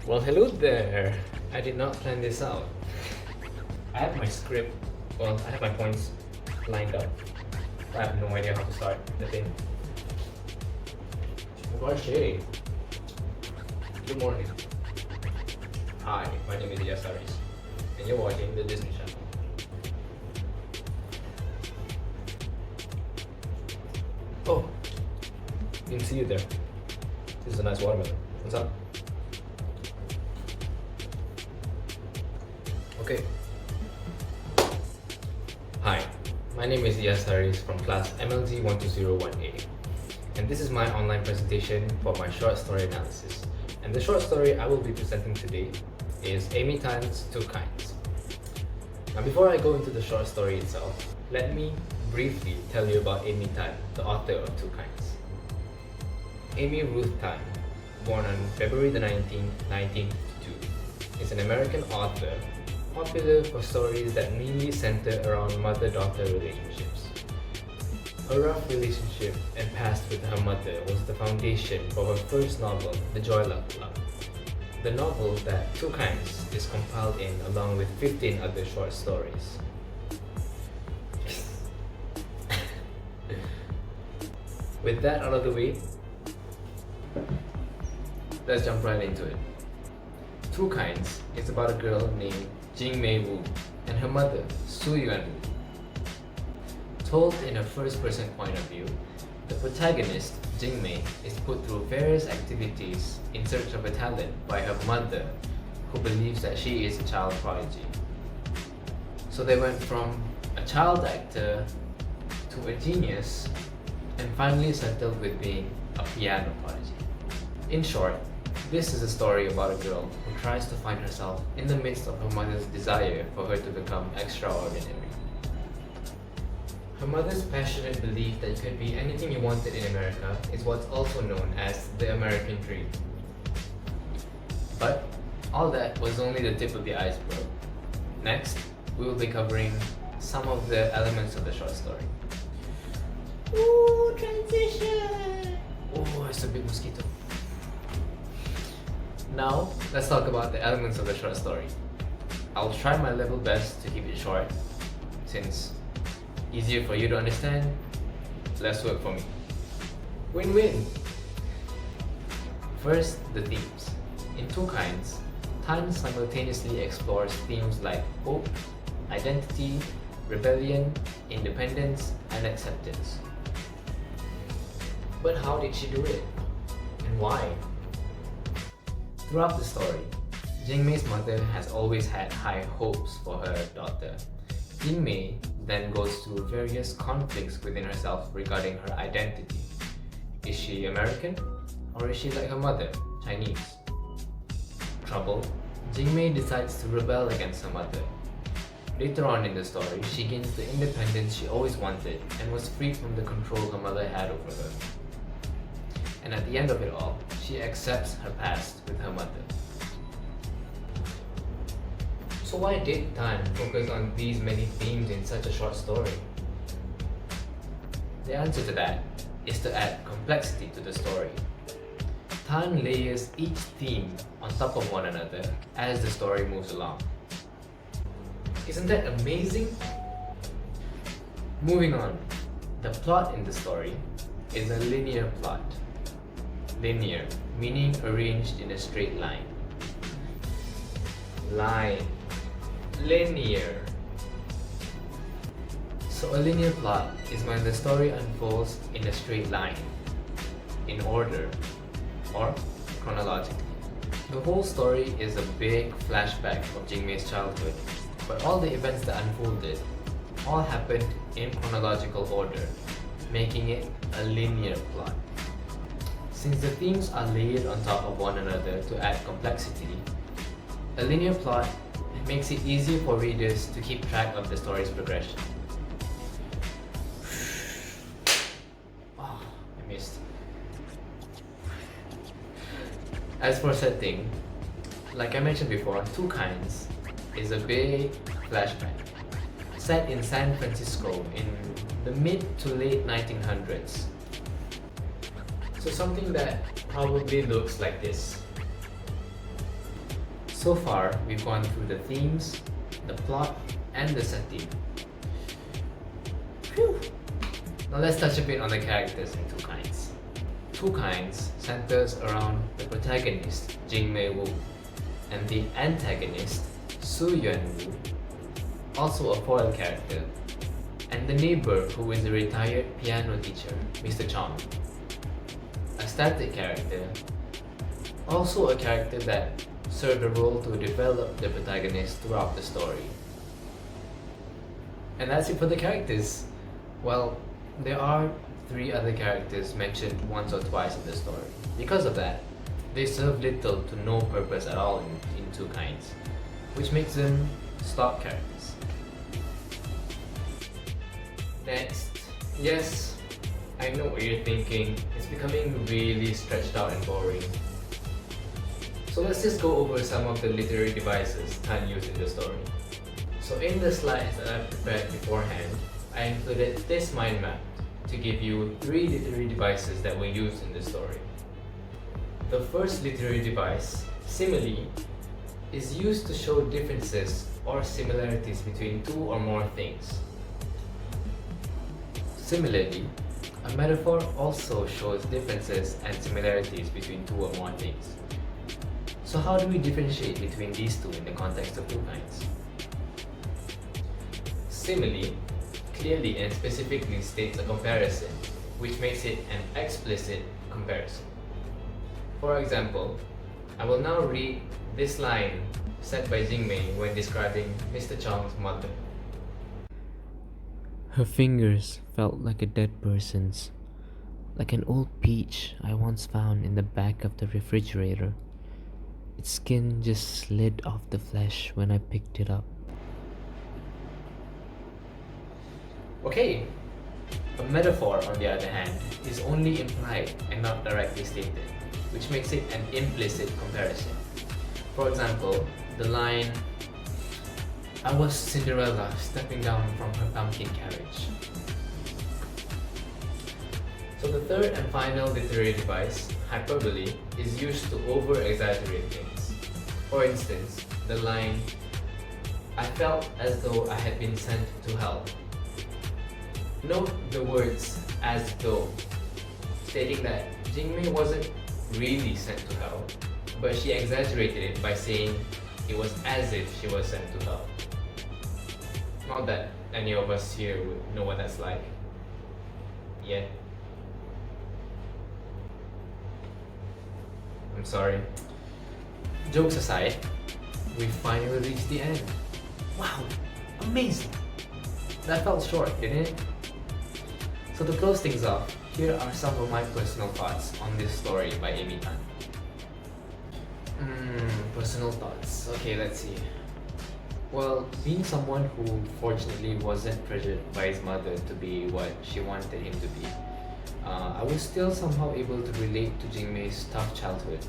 Well, hello there. I did not plan this out. I have my script, I have my points lined up. I have no idea how to start the thing. Shay. Good morning. Hi, my name is Iyaz, and you're watching the Disney Channel. Oh, didn't see you there. This is a nice watermelon. What's up? Okay. Hi, my name is Iyaz Hariz from class MLG 1201A, and this is my online presentation for my short story analysis. And the short story I will be presenting today is Amy Tan's Two Kinds. Now, before I go into the short story itself, let me briefly tell you about Amy Tan, the author of Two Kinds. Amy Ruth Tan, born on February the 19th, 1952, is an American author popular for stories that mainly center around mother-daughter relationships. Her rough relationship and past with her mother was the foundation for her first novel, The Joy Luck Club. The novel that Two Kinds is compiled in along with 15 other short stories. With that out of the way, let's jump right into it. Two Kinds is about a girl named Jing-Mei Wu and her mother, Su-Yuan Wu. Told in a first-person point of view, the protagonist, Jing-Mei, is put through various activities in search of a talent by her mother, who believes that she is a child prodigy. So they went from a child actor to a genius, and finally settled with being a piano prodigy. In short, this is a story about a girl who tries to find herself in the midst of her mother's desire for her to become extraordinary. Her mother's passionate belief that you could be anything you wanted in America is what's also known as the American dream. But all that was only the tip of the iceberg. Next, we will be covering some of the elements of the short story. Ooh, transition! Oh, it's a big mosquito. Now, let's talk about the elements of the short story. I'll try my level best to keep it short, since easier for you to understand, less work for me. Win-win! First, the themes. In Two Kinds, Tan simultaneously explores themes like hope, identity, rebellion, independence, and acceptance. But how did she do it? And why? Throughout the story, Jing-Mei's mother has always had high hopes for her daughter. Jing-Mei then goes through various conflicts within herself regarding her identity. Is she American? Or is she like her mother, Chinese? Troubled, Jing-Mei decides to rebel against her mother. Later on in the story, she gains the independence she always wanted and was freed from the control her mother had over her. And at the end of it all, she accepts her past with her mother. So why did Tan focus on these many themes in such a short story? The answer to that is to add complexity to the story. Tan layers each theme on top of one another as the story moves along. Isn't that amazing? Moving on, the plot in the story is a linear plot. Linear, meaning arranged in a straight line. Line. Linear. So a linear plot is when the story unfolds in a straight line, in order, or chronologically. The whole story is a big flashback of Jing-Mei's childhood, but all the events that unfolded all happened in chronological order, making it a linear plot. Since the themes are layered on top of one another to add complexity, a linear plot makes it easier for readers to keep track of the story's progression. Oh, I missed. As for setting, like I mentioned before, Two Kinds is a big flashback set in San Francisco in the mid to late 1900s. So something that probably looks like this. So far, we've gone through the themes, the plot, and the setting. Phew! Now let's touch a bit on the characters in Two Kinds. Two Kinds centers around the protagonist, Jingmei Wu, and the antagonist, Su Yuan Wu, also a foil character, and the neighbor who is a retired piano teacher, Mr. Chong. A static character, also a character that served a role to develop the protagonist throughout the story. And that's it for the characters. Well, there are 3 other characters mentioned once or twice in the story. Because of that, they serve little to no purpose at all in Two Kinds, which makes them stock characters. Next, yes, I know what you're thinking, it's becoming really stretched out and boring. So let's just go over some of the literary devices Tan used in the story. So in the slides that I prepared beforehand, I included this mind map to give you 3 literary devices that were used in the story. The first literary device, simile, is used to show differences or similarities between 2 or more things. Similarly, a metaphor also shows differences and similarities between 2 or more things. So how do we differentiate between these 2 in the context of Two Kinds? Simile clearly and specifically states a comparison, which makes it an explicit comparison. For example, I will now read this line said by Jingmei when describing Mr. Chong's mother. Her fingers felt like a dead person's, like an old peach I once found in the back of the refrigerator. Its skin just slid off the flesh when I picked it up. Okay, a metaphor on the other hand is only implied and not directly stated, which makes it an implicit comparison. For example, the line, "I was Cinderella stepping down from her pumpkin carriage." So the third and final literary device, hyperbole, is used to over-exaggerate things. For instance, the line, "I felt as though I had been sent to hell." Note the words "as though," stating that Jingmei wasn't really sent to hell, but she exaggerated it by saying it was as if she was sent to hell. Not that any of us here would know what that's like. Yet. I'm sorry. Jokes aside, we finally reached the end. Wow, amazing! That felt short, didn't it? So to close things off, here are some of my personal thoughts on this story by Amy Tan. Personal thoughts. Okay, let's see. Well, being someone who fortunately wasn't pressured by his mother to be what she wanted him to be, I was still somehow able to relate to Jingmei's tough childhood.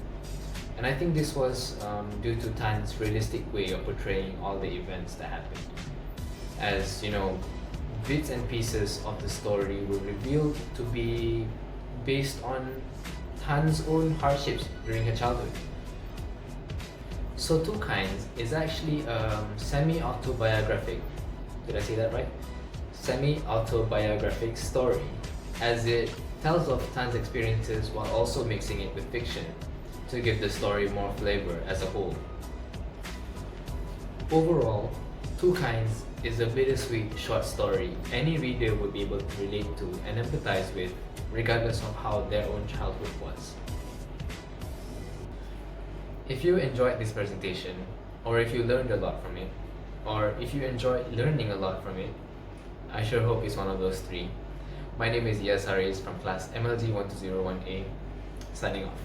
And I think this was due to Tan's realistic way of portraying all the events that happened. As you know, bits and pieces of the story were revealed to be based on Tan's own hardships during her childhood. So Two Kinds is actually a semi-autobiographic, did I say that right? Semi-autobiographic story, as it tells of Tan's experiences while also mixing it with fiction to give the story more flavor as a whole. Overall, Two Kinds is a bittersweet short story any reader would be able to relate to and empathize with, regardless of how their own childhood was. If you enjoyed this presentation, or if you learned a lot from it, or if you enjoyed learning a lot from it, I sure hope it's one of those 3. My name is Iyaz from class MLG 1201A, signing off.